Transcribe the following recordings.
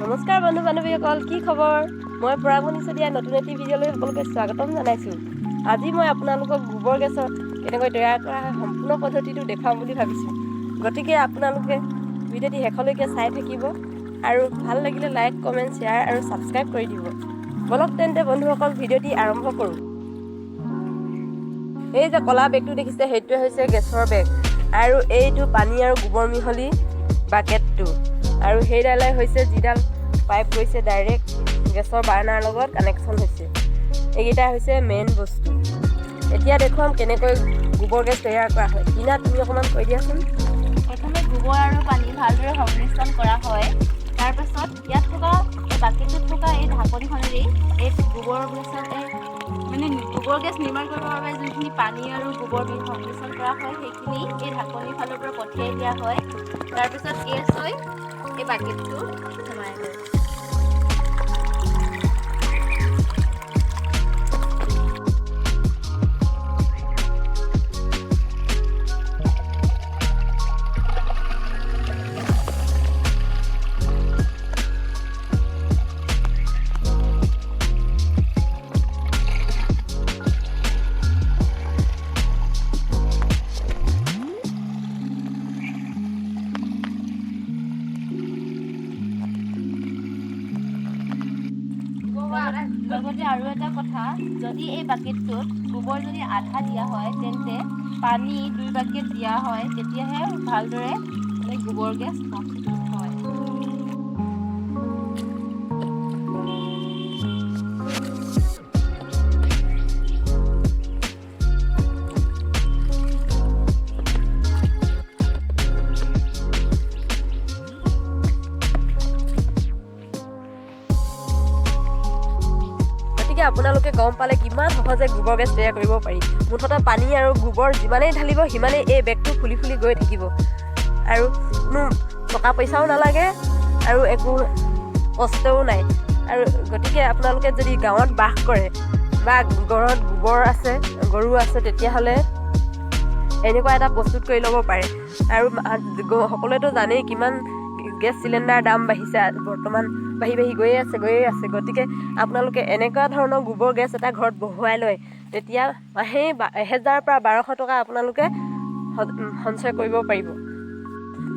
নমস্কাৰ বন্ধু বান্ধৱীসকল, কি খবৰ? মই পৰাগমণি শদিয়াৰ নতুন এটি ভিডিঅ'লৈ সকলোকে স্বাগতম জনাইছোঁ। আজি মই আপোনালোকক গোবৰ গেছত কেনেকৈ তৈয়াৰ কৰা হয় সম্পূৰ্ণ পদ্ধতিটো দেখুৱাম বুলি ভাবিছোঁ। গতিকে আপোনালোকে ভিডিঅ'টি শেষলৈকে চাই থাকিব আৰু ভাল লাগিলে লাইক, কমেণ্ট, শ্বেয়াৰ আৰু ছাবস্ক্ৰাইব কৰি দিব। বলক তেন্তে বন্ধুসকল ভিডিঅ'টি আৰম্ভ কৰোঁ। এই যে ক'লা বেগটো দেখিছে সেইটোৱে হৈছে গেছৰ বেগ আৰু এইটো পানী আৰু গোবৰ মিহলি বাকেটটো আৰু সেইডালে হৈছে যিডাল পাইপ গৈছে ডাইৰেক্ট গেছৰ বাৰ্ণাৰ লগত কানেকশ্যন হৈছে। এইকেইটা হৈছে মেইন বস্তু। এতিয়া দেখুৱাম কেনেকৈ গোবৰ গেছ তৈয়াৰ কৰা হয়। টিনা, তুমি অকণমান কৈ দিয়াচোন। প্ৰথমে গোবৰ আৰু পানী ভালদৰে সংমিশ্ৰণ কৰা হয়। তাৰপাছত ইয়াত থকা এই বাকেটটোত থকা এই ঢাকনিখনেৰে এই গোবৰ গেছ নিৰ্মাণ কৰিবৰ বাবে যোনখিনি পানী আৰু গোবৰ সংমিশ্ৰণ কৰা হয় সেইখিনি এই ঢাকনিৰ ফালৰ পৰা পঠিয়াই দিয়া হয়। তাৰপিছত গেছ হৈ এই বাকেটটো সোমাই যায়। লগতে আৰু এটা কথা, যদি এই বাকেটটোত গোবৰ যদি আধা দিয়া হয় তেন্তে পানী 2 বাকেট দিয়া হয়, তেতিয়াহে ভালদৰে গোবৰ গেছ প্ৰস্তুত হয়। আপোনালোকে গম পালে কিমান সহজে গোবৰ গেছ তৈয়াৰ কৰিব পাৰি। মুঠতে পানী আৰু গোবৰ যিমানেই ঢালিব সিমানেই এই বেগটো ফুলি ফুলি গৈ থাকিব আৰু কোনো টকা পইচাও নালাগে আৰু একো কষ্টও নাই। আৰু গতিকে আপোনালোকে যদি গাঁৱত বাস কৰে বা ঘৰত গোবৰ আছে, গৰু আছে, তেতিয়াহ'লে এনেকুৱা এটা প্ৰস্তুত কৰি ল'ব পাৰে। আৰু সকলোৱেতো জানেই কিমান গেছ চিলিণ্ডাৰ দাম বাঢ়িছে, বৰ্তমান বাঢ়ি গৈয়ে আছে। গতিকে আপোনালোকে এনেকুৱা ধৰণৰ গোবৰ গেছ এটা ঘৰত বহুৱাই লয়, তেতিয়া মাহেই 1000 পৰা 1200 টকা আপোনালোকে সঞ্চয় কৰিব পাৰিব।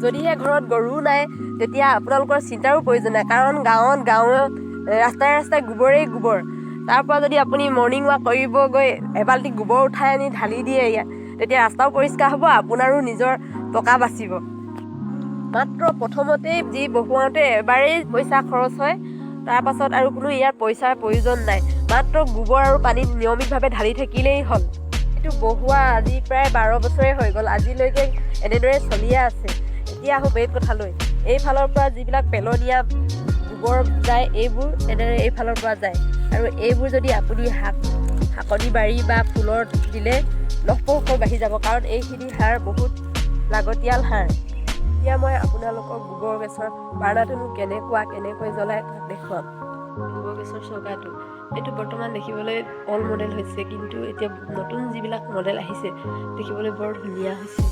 যদিহে ঘৰত গৰু নাই তেতিয়া আপোনালোকৰ চিন্তাৰো প্ৰয়োজন নাই, কাৰণ গাঁৱে ৰাস্তাই গোবৰেই গোবৰ। তাৰ পৰা যদি আপুনি মৰ্ণিং ৱাক কৰিব গৈ এবাল্টি গোবৰ উঠাই আনি ঢালি দিয়ে ইয়াত, তেতিয়া ৰাস্তাও পৰিষ্কাৰ হ'ব, আপোনাৰো নিজৰ টকা বাচিব। মাত্ৰ প্ৰথমতেই যি বহুৱাওঁতে এবাৰেই পইচা খৰচ হয়, তাৰপাছত আৰু কোনো ইয়াৰ পইচাৰ প্ৰয়োজন নাই। মাত্ৰ গোবৰ আৰু পানীত নিয়মিতভাৱে ঢালি থাকিলেই হ'ল। এইটো বহুৱা আজি প্ৰায় 12 বছৰে হৈ গ'ল, আজিলৈকে এনেদৰে চলিয়ে আছে। এতিয়া আহোঁ মেইন কথালৈ। এইফালৰ পৰা যিবিলাক পেলনীয়া গোবৰ যায় এইবোৰ এনেদৰে এইফালৰ পৰা যায় আৰু এইবোৰ যদি আপুনি শাকনি বাৰী বা ফুলত দিলে লহপহকৈ বাঢ়ি যাব, কাৰণ এইখিনি সাৰ বহুত লাগতিয়াল সাৰ। এতিয়া মই আপোনালোকক গোবৰ গেছৰ বাৰ্ণাটোনো কেনেকৈ জ্বলাই তাক দেখুৱাম। গোবৰ গেছৰ চৌকাটো এইটো বৰ্তমান দেখিবলৈ অল্ড মডেল হৈছে, কিন্তু এতিয়া নতুন যিবিলাক মডেল আহিছে দেখিবলৈ বৰ ধুনীয়া হৈছে।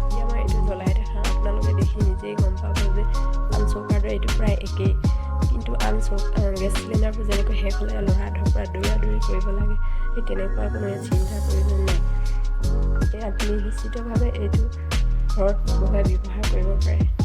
এতিয়া মই এইটো জ্বলাই দেখাম, আপোনালোকে দেখি নিজেই গম পাব যে আন চৌকাৰ দৰে এইটো প্ৰায় একেই, কিন্তু গেছ চিলিণ্ডাৰবোৰ যেনেকৈ শেষ হ'লে দৌৰা-দৌৰি কৰিব লাগে, সেই তেনেকুৱা কোনো চিন্তাৰ প্ৰয়োজন নাই। আপুনি নিশ্চিতভাৱে এইটো ঘৰত বহুৱাই ব্যৱহাৰ কৰিব পাৰে।